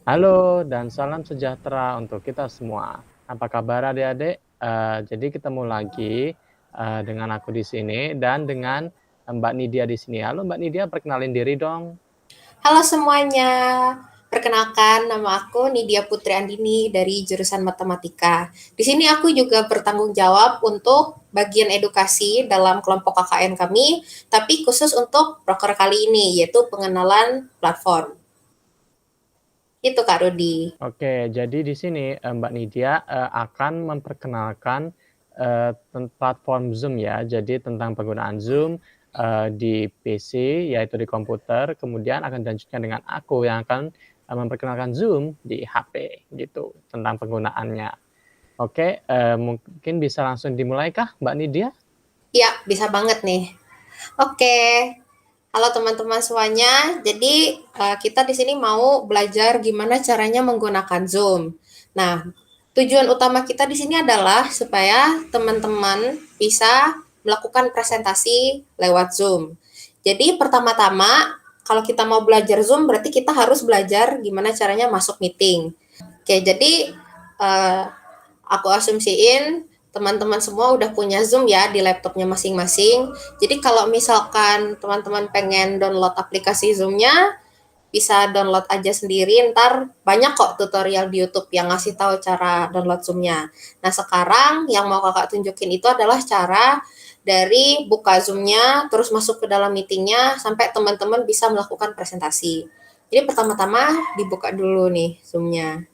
Halo dan salam sejahtera untuk kita semua. Apa kabar adik-adik? Jadi ketemu lagi dengan aku di sini dan dengan Mbak Nidia di sini. Halo Mbak Nidia, perkenalin diri dong. Halo semuanya, perkenalkan nama aku Nidia Putri Andini dari jurusan Matematika. Di sini aku juga bertanggung jawab untuk bagian edukasi dalam kelompok KKN kami, tapi khusus untuk proker kali ini, yaitu pengenalan platform. Itu Kak Rudi. Oke, jadi di sini Mbak Nidia akan memperkenalkan platform Zoom ya. Jadi tentang penggunaan Zoom di PC, yaitu di komputer, kemudian akan dilanjutkan dengan aku yang akan memperkenalkan Zoom di HP gitu, tentang penggunaannya. Oke, mungkin bisa langsung dimulai kah Mbak Nidia? Ya, bisa banget nih. Oke, halo teman-teman semuanya. Jadi kita di sini mau belajar gimana caranya menggunakan Zoom. Nah, tujuan utama kita di sini adalah supaya teman-teman bisa melakukan presentasi lewat Zoom. Jadi pertama-tama kalau kita mau belajar Zoom berarti kita harus belajar gimana caranya masuk meeting. Oke, jadi uh, aku asumsiin teman-teman semua udah punya Zoom ya di laptopnya masing-masing. Jadi kalau misalkan teman-teman pengen download aplikasi Zoom-nya, bisa download aja sendiri. Ntar banyak kok tutorial di YouTube yang ngasih tahu cara download Zoom-nya. Nah sekarang yang mau kakak tunjukin itu adalah cara dari buka Zoom-nya, terus masuk ke dalam meeting-nya, sampai teman-teman bisa melakukan presentasi. Jadi pertama-tama dibuka dulu nih Zoom-nya.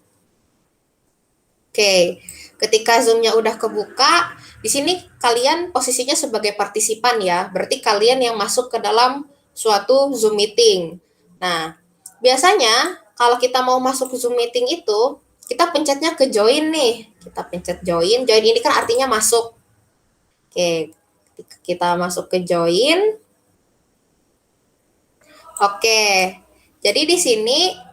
Oke, ketika Zoom-nya udah kebuka, di sini kalian posisinya sebagai partisipan ya. Berarti kalian yang masuk ke dalam suatu Zoom meeting. Nah, biasanya kalau kita mau masuk ke Zoom meeting itu, kita pencetnya ke join nih. Kita pencet join. Join ini kan artinya masuk. Oke, ketika kita masuk ke join. Oke, jadi di sini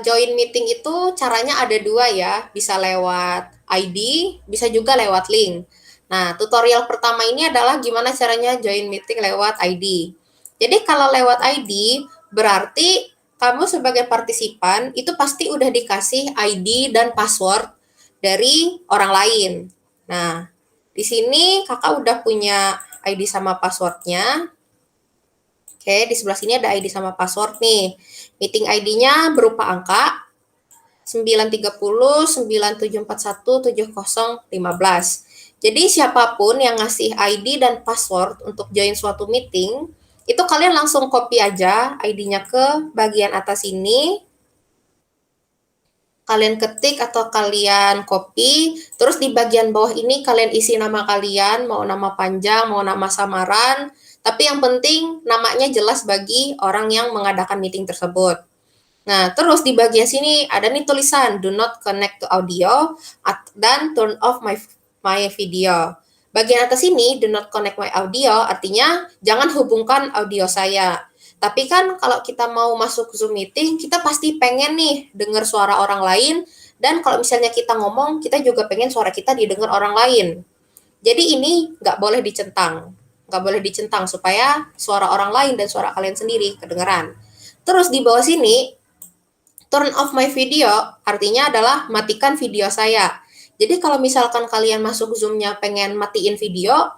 join meeting itu caranya ada dua ya, bisa lewat ID, bisa juga lewat link. Nah, tutorial pertama ini adalah gimana caranya join meeting lewat ID. Jadi kalau lewat ID, berarti kamu sebagai partisipan itu pasti udah dikasih ID dan password dari orang lain. Nah, di sini kakak udah punya ID sama passwordnya. Oke, di sebelah sini ada ID sama password nih. Meeting ID-nya berupa angka 93097417015. Jadi siapapun yang ngasih ID dan password untuk join suatu meeting, itu kalian langsung copy aja ID-nya ke bagian atas ini, kalian ketik atau kalian copy, terus di bagian bawah ini kalian isi nama kalian, mau nama panjang, mau nama samaran, tapi yang penting namanya jelas bagi orang yang mengadakan meeting tersebut. Nah, terus di bagian sini ada nih tulisan do not connect to audio dan turn off my video. Bagian atas ini do not connect my audio artinya jangan hubungkan audio saya. Tapi kan kalau kita mau masuk Zoom meeting, kita pasti pengen nih dengar suara orang lain dan kalau misalnya kita ngomong, kita juga pengen suara kita didengar orang lain. Jadi ini nggak boleh dicentang. Nggak boleh dicentang supaya suara orang lain dan suara kalian sendiri kedengeran. Terus di bawah sini turn off my video artinya adalah matikan video saya. Jadi kalau misalkan kalian masuk Zoom-nya pengen matiin video,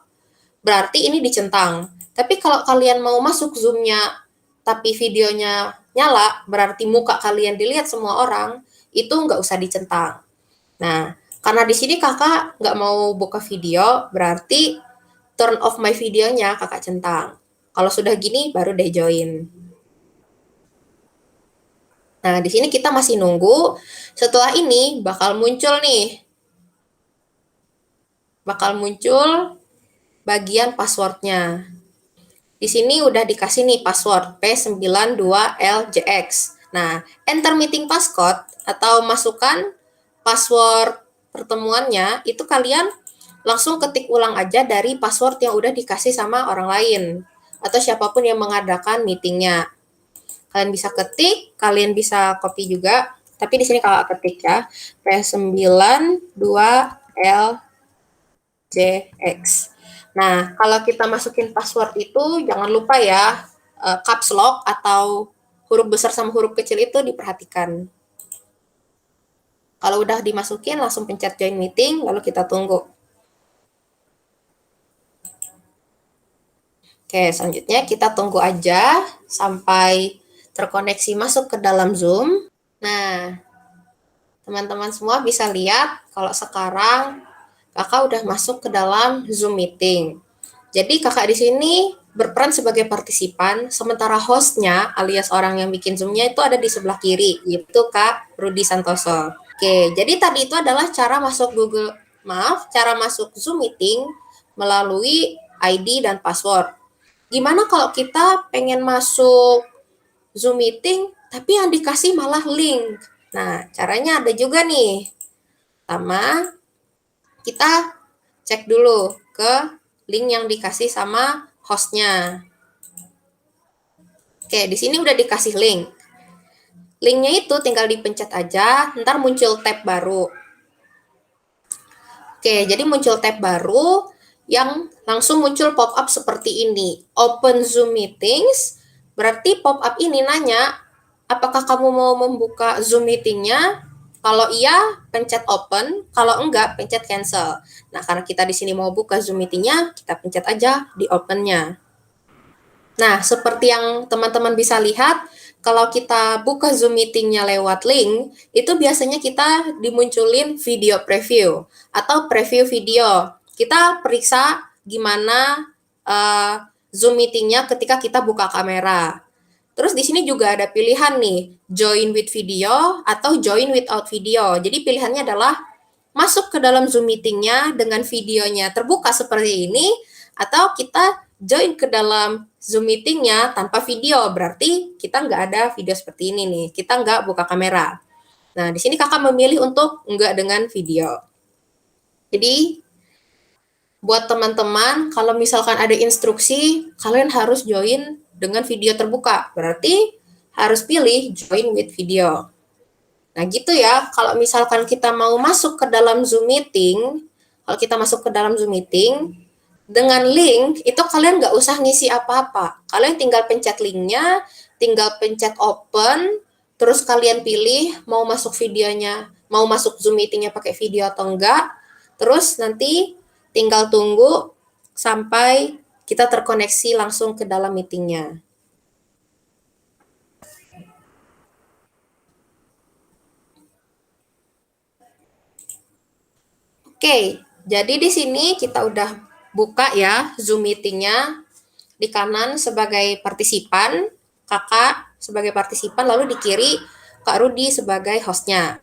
berarti ini dicentang. Tapi kalau kalian mau masuk Zoom-nya tapi videonya nyala, berarti muka kalian dilihat semua orang, itu nggak usah dicentang. Nah, karena di sini kakak nggak mau buka video, berarti turn off my videonya kakak centang. Kalau sudah gini, baru deh join. Nah, di sini kita masih nunggu. Setelah ini bakal muncul bagian passwordnya. Di sini udah dikasih nih password P92LJX. Nah, enter meeting passcode atau masukkan password pertemuannya, itu kalian langsung ketik ulang aja dari password yang udah dikasih sama orang lain atau siapapun yang mengadakan meetingnya. Kalian bisa ketik, kalian bisa copy juga, tapi di sini kalau ketik ya, P92LJX. Nah, kalau kita masukin password itu jangan lupa ya caps lock atau huruf besar sama huruf kecil itu diperhatikan. Kalau udah dimasukin, langsung pencet join meeting, lalu kita tunggu. Oke, selanjutnya kita tunggu aja sampai terkoneksi masuk ke dalam Zoom. Nah, teman-teman semua bisa lihat kalau sekarang kakak udah masuk ke dalam Zoom meeting. Jadi kakak di sini berperan sebagai partisipan, sementara hostnya alias orang yang bikin Zoom-nya itu ada di sebelah kiri, yaitu Kak Rudi Santoso. Oke, jadi tadi itu adalah cara masuk cara masuk Zoom meeting melalui ID dan password. Gimana kalau kita pengen masuk Zoom meeting, tapi yang dikasih malah link? Nah, caranya ada juga nih. Pertama, kita cek dulu ke link yang dikasih sama hostnya. Oke, di sini udah dikasih link. Linknya itu tinggal dipencet aja, ntar muncul tab baru. Oke, jadi muncul tab baru yang langsung muncul pop-up seperti ini. Open Zoom Meetings, berarti pop-up ini nanya, apakah kamu mau membuka Zoom meetingnya? Kalau iya, pencet open. Kalau enggak, pencet cancel. Nah, karena kita di sini mau buka Zoom meetingnya, kita pencet aja di open-nya. Nah, seperti yang teman-teman bisa lihat, kalau kita buka Zoom meetingnya lewat link, itu biasanya kita dimunculin video preview atau preview video. Kita periksa gimana Zoom meetingnya ketika kita buka kamera. Terus di sini juga ada pilihan nih, join with video atau join without video. Jadi pilihannya adalah masuk ke dalam Zoom meetingnya dengan videonya terbuka seperti ini, atau kita join ke dalam Zoom meetingnya tanpa video, berarti kita nggak ada video seperti ini nih, kita nggak buka kamera. Nah, di sini kakak memilih untuk nggak dengan video. Jadi, buat teman-teman, kalau misalkan ada instruksi, kalian harus join dengan video terbuka, berarti harus pilih join with video. Nah, gitu ya, kalau misalkan kita mau masuk ke dalam Zoom meeting, kalau kita masuk ke dalam Zoom meeting, dengan link, itu kalian nggak usah ngisi apa-apa. Kalian tinggal pencet linknya, tinggal pencet open, terus kalian pilih mau masuk videonya, mau masuk Zoom meetingnya pakai video atau enggak. Terus nanti tinggal tunggu sampai kita terkoneksi langsung ke dalam meetingnya. Oke, jadi di sini kita udah buka ya Zoom meetingnya. Di kanan sebagai partisipan, kakak sebagai partisipan, lalu di kiri Kak Rudi sebagai hostnya.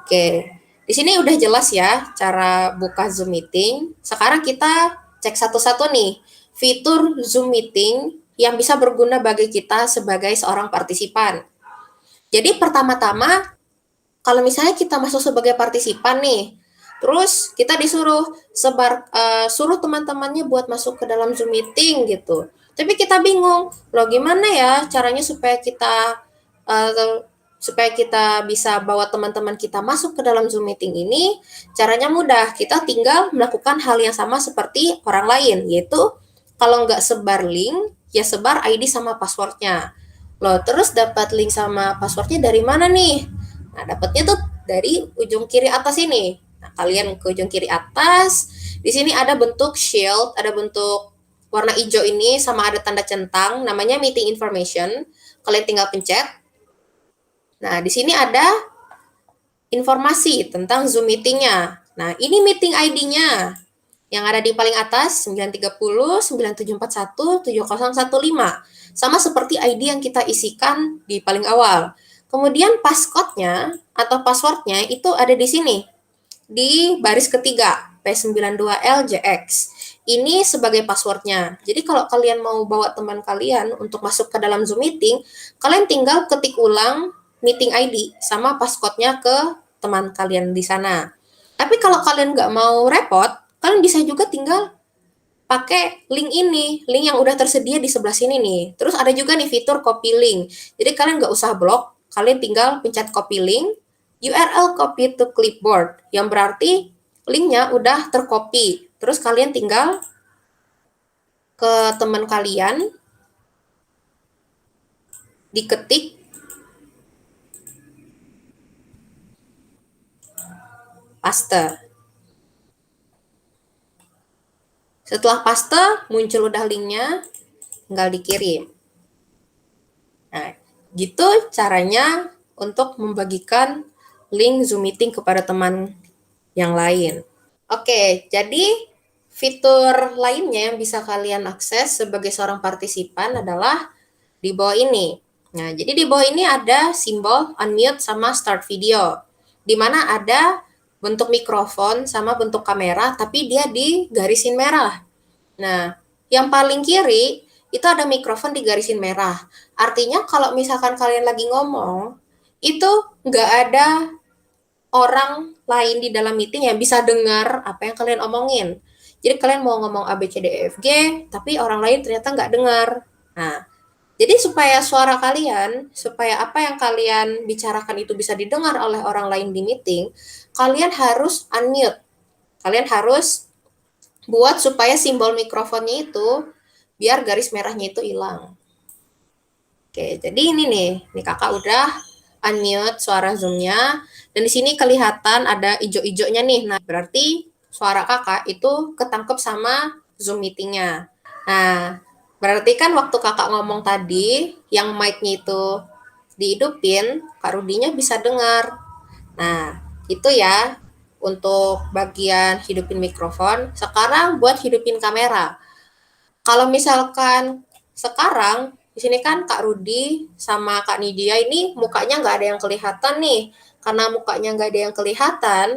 Oke, di sini udah jelas ya cara buka Zoom meeting. Sekarang kita cek satu-satu nih fitur Zoom meeting yang bisa berguna bagi kita sebagai seorang partisipan. Jadi pertama-tama, kalau misalnya kita masuk sebagai partisipan nih, terus kita disuruh suruh teman-temannya buat masuk ke dalam Zoom meeting gitu. Tapi kita bingung, loh gimana ya caranya supaya kita bisa bawa teman-teman kita masuk ke dalam Zoom meeting ini? Caranya mudah, kita tinggal melakukan hal yang sama seperti orang lain, yaitu kalau nggak sebar link, ya sebar ID sama passwordnya. Loh, terus dapat link sama passwordnya dari mana nih? Nah, dapatnya tuh dari ujung kiri atas ini. Nah, kalian ke ujung kiri atas, di sini ada bentuk shield, ada bentuk warna hijau ini sama ada tanda centang, namanya meeting information. Kalian tinggal pencet. Nah, di sini ada informasi tentang Zoom meetingnya. Nah, ini meeting ID-nya. Yang ada di paling atas 930 9741 7015. Sama seperti ID yang kita isikan di paling awal. Kemudian passcode-nya atau password-nya itu ada di sini, di baris ketiga, P92LJX. Ini sebagai password-nya. Jadi kalau kalian mau bawa teman kalian untuk masuk ke dalam Zoom meeting, kalian tinggal ketik ulang meeting ID sama passcode-nya ke teman kalian di sana. Tapi kalau kalian nggak mau repot, kalian bisa juga tinggal pakai link ini, link yang udah tersedia di sebelah sini nih. Terus ada juga nih fitur copy link. Jadi kalian nggak usah blok, kalian tinggal pencet copy link, URL copy to clipboard, yang berarti linknya udah tercopy. Terus kalian tinggal ke teman kalian, diketik paste. Setelah paste, muncul udah linknya, tinggal dikirim. Nah, gitu caranya untuk membagikan link Zoom Meeting kepada teman yang lain. Oke, jadi fitur lainnya yang bisa kalian akses sebagai seorang partisipan adalah di bawah ini. Nah, jadi di bawah ini ada simbol unmute sama start video, di mana ada bentuk mikrofon sama bentuk kamera, tapi dia digarisin merah. Nah, yang paling kiri itu ada mikrofon digarisin merah. Artinya kalau misalkan kalian lagi ngomong, itu nggak ada orang lain di dalam meeting yang bisa dengar apa yang kalian omongin. Jadi kalian mau ngomong A, B, C, D, E, F, G, tapi orang lain ternyata nggak dengar. Nah, jadi supaya suara kalian, supaya apa yang kalian bicarakan itu bisa didengar oleh orang lain di meeting, kalian harus unmute. Kalian harus buat supaya simbol mikrofonnya itu biar garis merahnya itu hilang. Oke, jadi ini nih kakak udah unmute suara Zoom-nya, dan di sini kelihatan ada ijo-ijonya nih. Nah, berarti suara kakak itu ketangkep sama Zoom meeting-nya. Nah, berarti kan waktu kakak ngomong tadi, yang mic-nya itu dihidupin, Kak Rudinya bisa dengar. Nah, itu ya untuk bagian hidupin mikrofon. Sekarang buat hidupin kamera. Kalau misalkan sekarang di sini kan Kak Rudi sama Kak Nidia ini mukanya nggak ada yang kelihatan nih. Karena mukanya nggak ada yang kelihatan,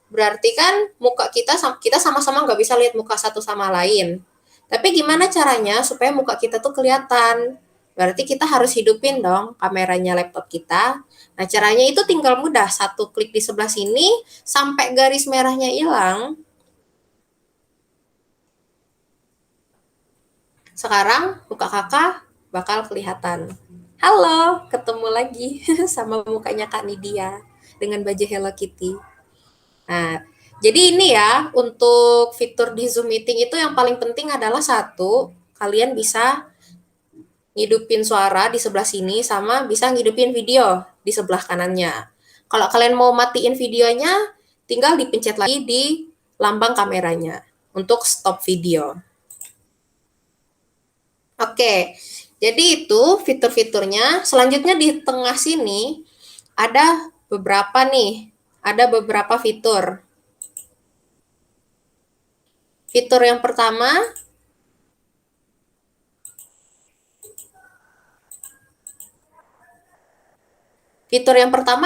berarti kan muka kita sama-sama nggak bisa lihat muka satu sama lain. Tapi gimana caranya supaya muka kita tuh kelihatan? Berarti kita harus hidupin dong kameranya laptop kita. Nah, caranya itu tinggal mudah. Satu klik di sebelah sini, sampai garis merahnya hilang. Sekarang muka kakak bakal kelihatan. Halo, ketemu lagi sama mukanya Kak Nidia dengan baju Hello Kitty. Nah, jadi ini ya, untuk fitur di Zoom Meeting itu yang paling penting adalah satu, kalian bisa ngidupin suara di sebelah sini sama bisa ngidupin video di sebelah kanannya. Kalau kalian mau matiin videonya, tinggal dipencet lagi di lambang kameranya untuk stop video. Oke, jadi itu fitur-fiturnya. Selanjutnya di tengah sini ada beberapa fitur. Fitur yang pertama,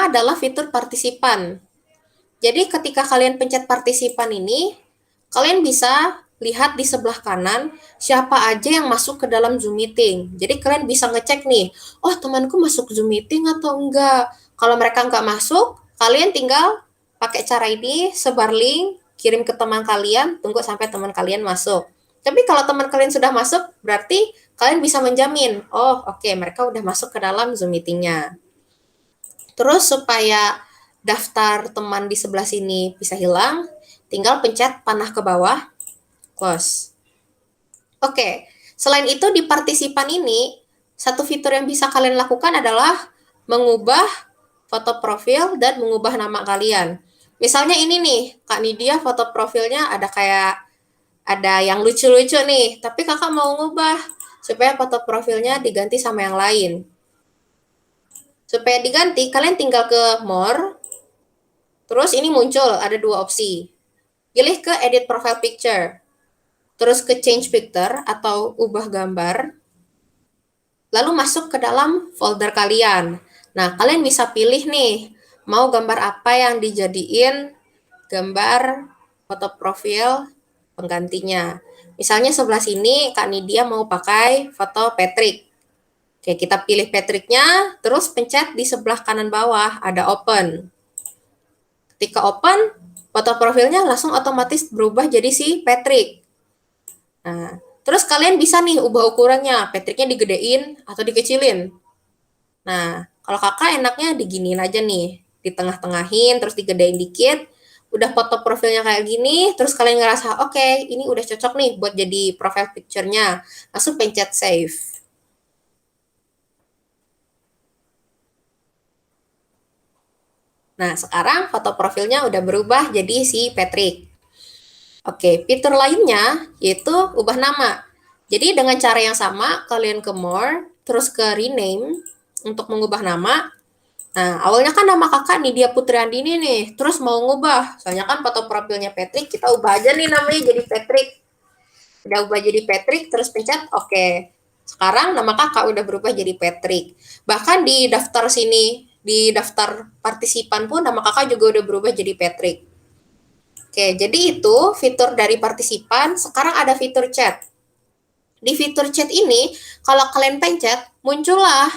adalah fitur partisipan. Jadi ketika kalian pencet partisipan ini, kalian bisa lihat di sebelah kanan siapa aja yang masuk ke dalam Zoom meeting. Jadi kalian bisa ngecek nih, oh temanku masuk Zoom meeting atau enggak. Kalau mereka enggak masuk, kalian tinggal pakai cara ini, sebar link, kirim ke teman kalian, tunggu sampai teman kalian masuk. Tapi kalau teman kalian sudah masuk, berarti kalian bisa menjamin, oh oke, mereka udah masuk ke dalam Zoom meetingnya. Terus supaya daftar teman di sebelah sini bisa hilang, tinggal pencet panah ke bawah, close. Oke, selain itu di partisipan ini, satu fitur yang bisa kalian lakukan adalah mengubah foto profil dan mengubah nama kalian. Misalnya ini nih, Kak Nidia foto profilnya ada yang lucu-lucu nih, tapi kakak mau ngubah supaya foto profilnya diganti sama yang lain. Supaya diganti, kalian tinggal ke more, terus ini muncul ada dua opsi. Pilih ke edit profile picture, terus ke change picture atau ubah gambar, lalu masuk ke dalam folder kalian. Nah, kalian bisa pilih nih, mau gambar apa yang dijadiin gambar foto profil penggantinya. Misalnya sebelah sini Kak Nidia mau pakai foto Patrick. Oke, kita pilih Patricknya, terus pencet di sebelah kanan bawah, ada open. Ketika open, foto profilnya langsung otomatis berubah jadi si Patrick. Nah, terus kalian bisa nih ubah ukurannya, Patricknya digedein atau dikecilin. Nah, kalau kakak enaknya diginiin aja nih, di tengah-tengahin, terus digedein dikit, udah foto profilnya kayak gini, terus kalian ngerasa, oke, ini udah cocok nih buat jadi profile picture-nya, langsung pencet save. Nah, sekarang foto profilnya udah berubah jadi si Patrick. Oke, fitur lainnya yaitu ubah nama. Jadi dengan cara yang sama, kalian ke more, terus ke rename untuk mengubah nama. Nah, awalnya kan nama kakak nih, dia Putri Andini nih, terus mau ngubah. Soalnya kan foto profilnya Patrick, kita ubah aja nih namanya jadi Patrick. Udah ubah jadi Patrick, terus pencet oke. Sekarang nama kakak udah berubah jadi Patrick. Bahkan di daftar sini, di daftar partisipan pun nama kakak juga udah berubah jadi Patrick. Oke, jadi itu fitur dari partisipan. Sekarang ada fitur chat. Di fitur chat ini, kalau kalian pencet, muncullah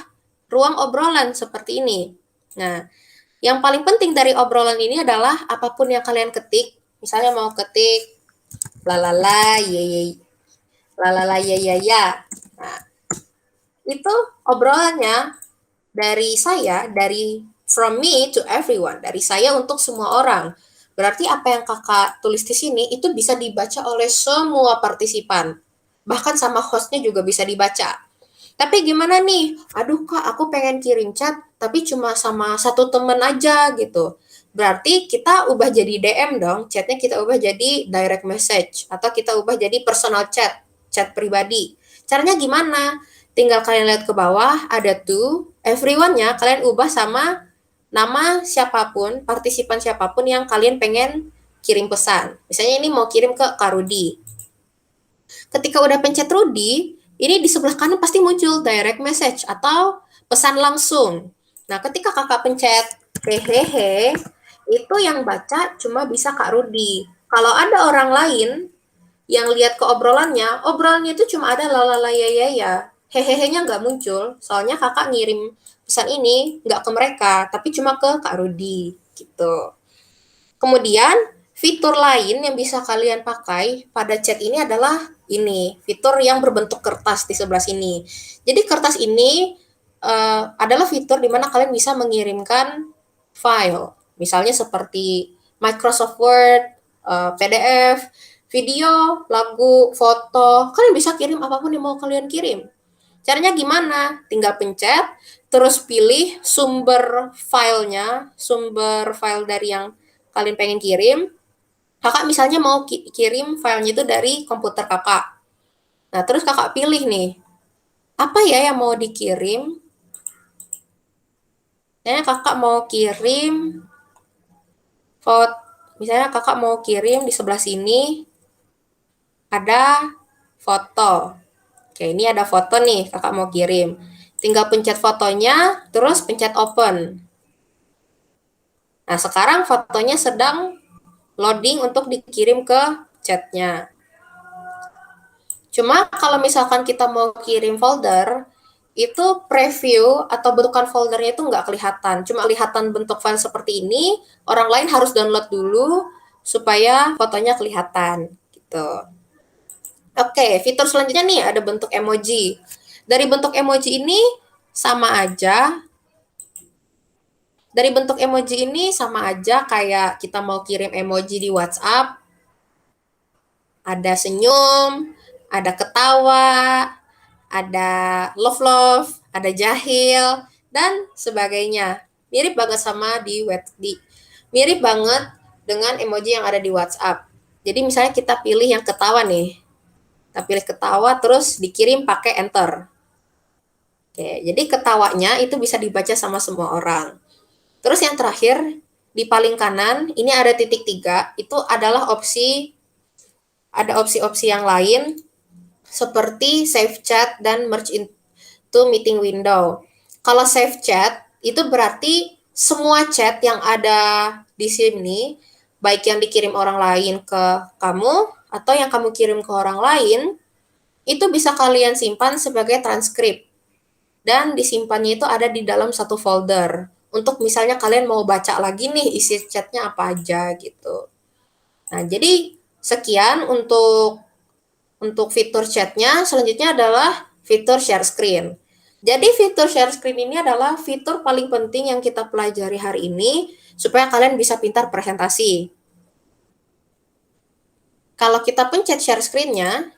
ruang obrolan seperti ini. Nah, yang paling penting dari obrolan ini adalah apapun yang kalian ketik, misalnya mau ketik lalala ye ye lalala ya ya ya. Nah, itu obrolannya dari saya, dari from me to everyone, dari saya untuk semua orang. Berarti apa yang kakak tulis di sini itu bisa dibaca oleh semua partisipan. Bahkan sama hostnya juga bisa dibaca. Tapi gimana nih? Aduh kak, aku pengen kirim chat, tapi cuma sama satu temen aja gitu. Berarti kita ubah jadi DM dong, chatnya kita ubah jadi direct message, atau kita ubah jadi personal chat, chat pribadi. Caranya gimana? Tinggal kalian lihat ke bawah, ada tuh, everyone-nya kalian ubah sama nama siapapun, partisipan siapapun yang kalian pengen kirim pesan. Misalnya ini mau kirim ke Kak Rudi. Ketika udah pencet Rudy, ini di sebelah kanan pasti muncul direct message atau pesan langsung. Nah, ketika kakak pencet hehehe, itu yang baca cuma bisa Kak Rudy. Kalau ada orang lain yang lihat ke obrolannya itu cuma ada lalala ya ya ya. Hehehe-nya nggak muncul, soalnya kakak ngirim pesan ini nggak ke mereka, tapi cuma ke Kak Rudy gitu. Kemudian fitur lain yang bisa kalian pakai pada chat ini adalah ini, fitur yang berbentuk kertas di sebelah sini. Jadi kertas ini adalah fitur di mana kalian bisa mengirimkan file, misalnya seperti Microsoft Word, PDF, video, lagu, foto. Kalian bisa kirim apapun yang mau kalian kirim. Caranya gimana? Tinggal pencet, terus pilih sumber filenya, sumber file dari yang kalian pengen kirim. Kakak misalnya mau kirim filenya itu dari komputer kakak. Nah, terus kakak pilih nih, apa ya yang mau dikirim? Misalnya kakak mau kirim foto, misalnya kakak mau kirim di sebelah sini ada foto. Oke, ini ada foto nih, kakak mau kirim. Tinggal pencet fotonya, terus pencet open. Nah, sekarang fotonya sedang loading untuk dikirim ke chatnya. Cuma kalau misalkan kita mau kirim folder, itu preview atau bentukan foldernya itu nggak kelihatan. Cuma kelihatan bentuk file seperti ini, orang lain harus download dulu supaya fotonya kelihatan. Gitu. Oke, fitur selanjutnya nih ada bentuk emoji. Dari bentuk emoji ini sama aja. Dari bentuk emoji ini sama aja kayak kita mau kirim emoji di WhatsApp. Ada senyum, ada ketawa, ada love-love, ada jahil, dan sebagainya. Mirip banget sama mirip banget dengan emoji yang ada di WhatsApp. Jadi misalnya kita pilih yang ketawa nih. Kita pilih ketawa terus dikirim pakai enter. Oke, jadi ketawanya itu bisa dibaca sama semua orang. Terus yang terakhir, di paling kanan, ini ada titik 3, itu adalah ada opsi-opsi yang lain, seperti save chat dan merge into meeting window. Kalau save chat, itu berarti semua chat yang ada di sini, baik yang dikirim orang lain ke kamu, atau yang kamu kirim ke orang lain, itu bisa kalian simpan sebagai transkrip. Dan disimpannya itu ada di dalam satu folder. Untuk misalnya kalian mau baca lagi nih isi chatnya apa aja gitu. Nah, jadi sekian untuk fitur chatnya. Selanjutnya adalah fitur share screen. Jadi fitur share screen ini adalah fitur paling penting yang kita pelajari hari ini supaya kalian bisa pintar presentasi. Kalau kita pencet share screen-nya,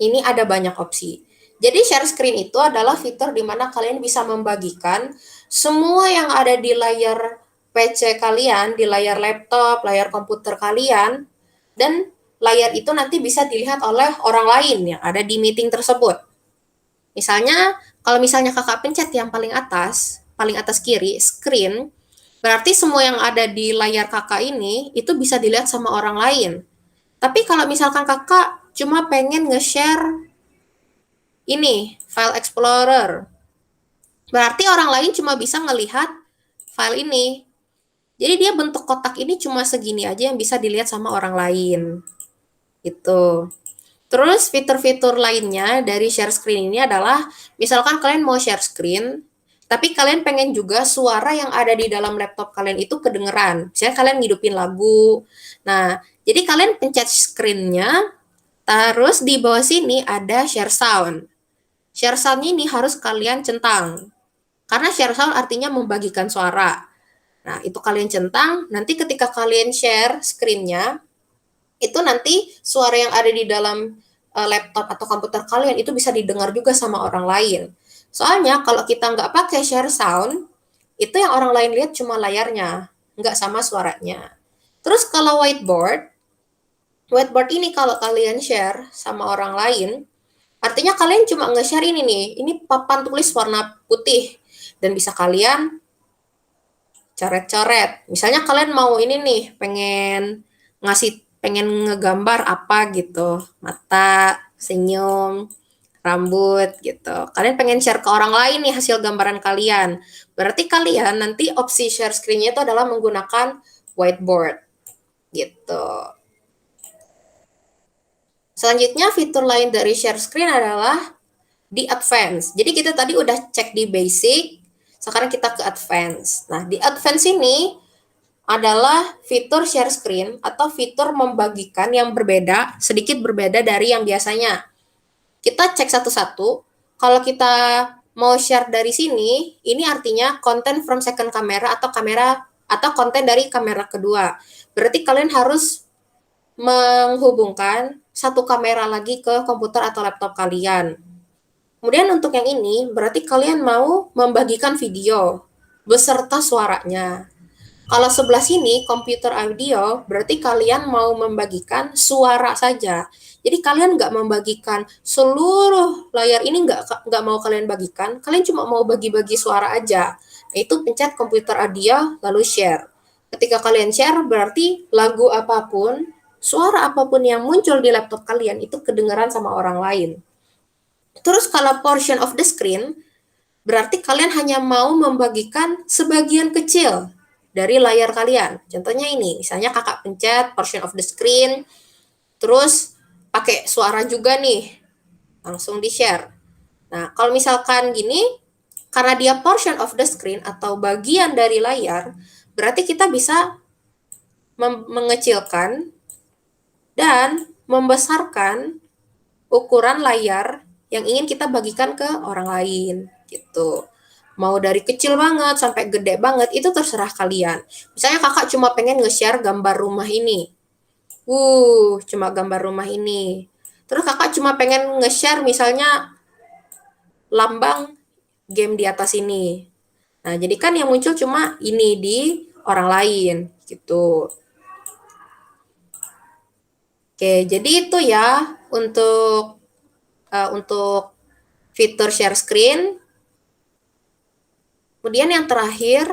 ini ada banyak opsi. Jadi share screen itu adalah fitur di mana kalian bisa membagikan semua yang ada di layar PC kalian, di layar laptop, layar komputer kalian, dan layar itu nanti bisa dilihat oleh orang lain yang ada di meeting tersebut. Misalnya, kalau misalnya kakak pencet yang paling atas kiri, screen, berarti semua yang ada di layar kakak ini itu bisa dilihat sama orang lain. Tapi kalau misalkan kakak cuma pengen nge-share ini, file explorer, berarti orang lain cuma bisa ngelihat file ini. Jadi dia bentuk kotak ini cuma segini aja yang bisa dilihat sama orang lain. Itu. Terus fitur-fitur lainnya dari share screen ini adalah misalkan kalian mau share screen, tapi kalian pengen juga suara yang ada di dalam laptop kalian itu kedengeran. Misalnya kalian ngidupin lagu. Nah, jadi kalian pencet screen-nya, terus di bawah sini ada share sound. Share sound ini harus kalian centang. Karena share sound artinya membagikan suara. Nah, itu kalian centang, nanti ketika kalian share screen-nya, itu nanti suara yang ada di dalam laptop atau komputer kalian itu bisa didengar juga sama orang lain. Soalnya kalau kita nggak pakai share sound, itu yang orang lain lihat cuma layarnya, nggak sama suaranya. Terus kalau whiteboard ini kalau kalian share sama orang lain, artinya kalian cuma nge-share ini nih, ini papan tulis warna putih, dan bisa kalian coret-coret. Misalnya kalian mau ini nih, pengen ngegambar apa gitu, mata, senyum, rambut gitu. Kalian pengen share ke orang lain nih hasil gambaran kalian. Berarti kalian nanti opsi share screen-nya itu adalah menggunakan whiteboard gitu. Selanjutnya fitur lain dari share screen adalah di advance. Jadi kita tadi udah cek di basic, sekarang kita ke advance. Nah, di advance ini adalah fitur share screen atau fitur membagikan yang berbeda, sedikit berbeda dari yang biasanya. Kita cek satu-satu. Kalau kita mau share dari sini, ini artinya content from second camera atau konten dari kamera kedua. Berarti kalian harus menghubungkan satu kamera lagi ke komputer atau laptop kalian. Kemudian untuk yang ini, berarti kalian mau membagikan video beserta suaranya. Kalau sebelah sini komputer audio, berarti kalian mau membagikan suara saja. Jadi kalian nggak membagikan seluruh layar ini nggak mau kalian bagikan, kalian cuma mau bagi-bagi suara aja. Nah, itu pencet komputer audio lalu share. Ketika kalian share, berarti lagu apapun, suara apapun yang muncul di laptop kalian itu kedengaran sama orang lain. Terus kalau portion of the screen, berarti kalian hanya mau membagikan sebagian kecil dari layar kalian. Contohnya ini, misalnya kakak pencet portion of the screen, terus pakai suara juga nih, langsung di-share. Nah, kalau misalkan gini, karena dia portion of the screen atau bagian dari layar, berarti kita bisa mengecilkan dan membesarkan ukuran layar yang ingin kita bagikan ke orang lain gitu. Mau dari kecil banget sampai gede banget itu terserah kalian. Misalnya kakak cuma pengen nge-share gambar rumah ini. Cuma gambar rumah ini. Terus kakak cuma pengen nge-share misalnya lambang game di atas ini. Nah, jadi kan yang muncul cuma ini di orang lain gitu. Oke, jadi itu ya untuk fitur share screen. Kemudian yang terakhir,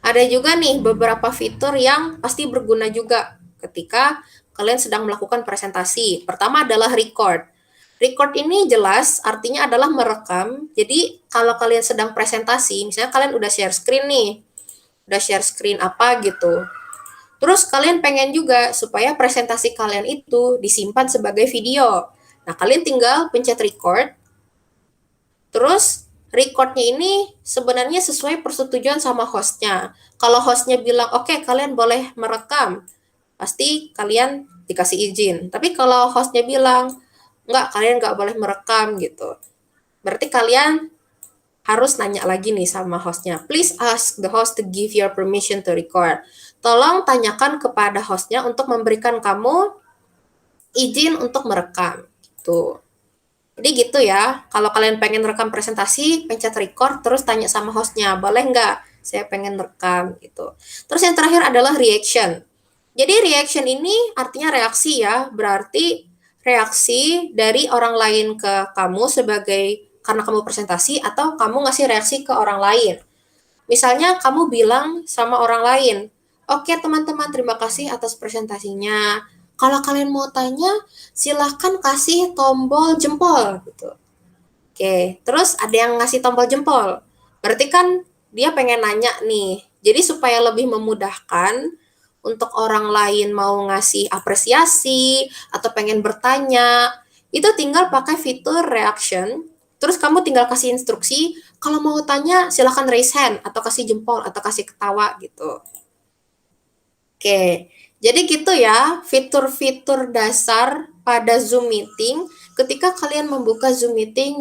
ada juga nih beberapa fitur yang pasti berguna juga ketika kalian sedang melakukan presentasi. Pertama adalah record. Record ini jelas artinya adalah merekam. Jadi kalau kalian sedang presentasi, misalnya kalian udah share screen nih, udah share screen apa gitu. Terus kalian pengen juga supaya presentasi kalian itu disimpan sebagai video. Nah, kalian tinggal pencet record. Terus recordnya ini sebenarnya sesuai persetujuan sama hostnya. Kalau hostnya bilang, oke, kalian boleh merekam, pasti kalian dikasih izin. Tapi kalau hostnya bilang, enggak, kalian nggak boleh merekam gitu. Berarti kalian harus nanya lagi nih sama hostnya. Please ask the host to give your permission to record. Tolong tanyakan kepada hostnya untuk memberikan kamu izin untuk merekam. Gitu. Jadi gitu ya, kalau kalian pengen rekam presentasi, pencet record, terus tanya sama hostnya, boleh nggak? Saya pengen rekam gitu. Terus yang terakhir adalah reaction. Jadi reaction ini artinya reaksi ya, berarti reaksi dari orang lain ke kamu sebagai karena kamu presentasi atau kamu ngasih reaksi ke orang lain. Misalnya kamu bilang sama orang lain, oke teman-teman terima kasih atas presentasinya. Kalau kalian mau tanya, silahkan kasih tombol jempol gitu. Oke, terus ada yang ngasih tombol jempol. Berarti kan dia pengen nanya nih. Jadi supaya lebih memudahkan untuk orang lain mau ngasih apresiasi atau pengen bertanya, itu tinggal pakai fitur reaction. Terus kamu tinggal kasih instruksi, kalau mau tanya silahkan raise hand atau kasih jempol atau kasih ketawa gitu. Oke, jadi gitu ya fitur-fitur dasar pada Zoom Meeting ketika kalian membuka Zoom Meeting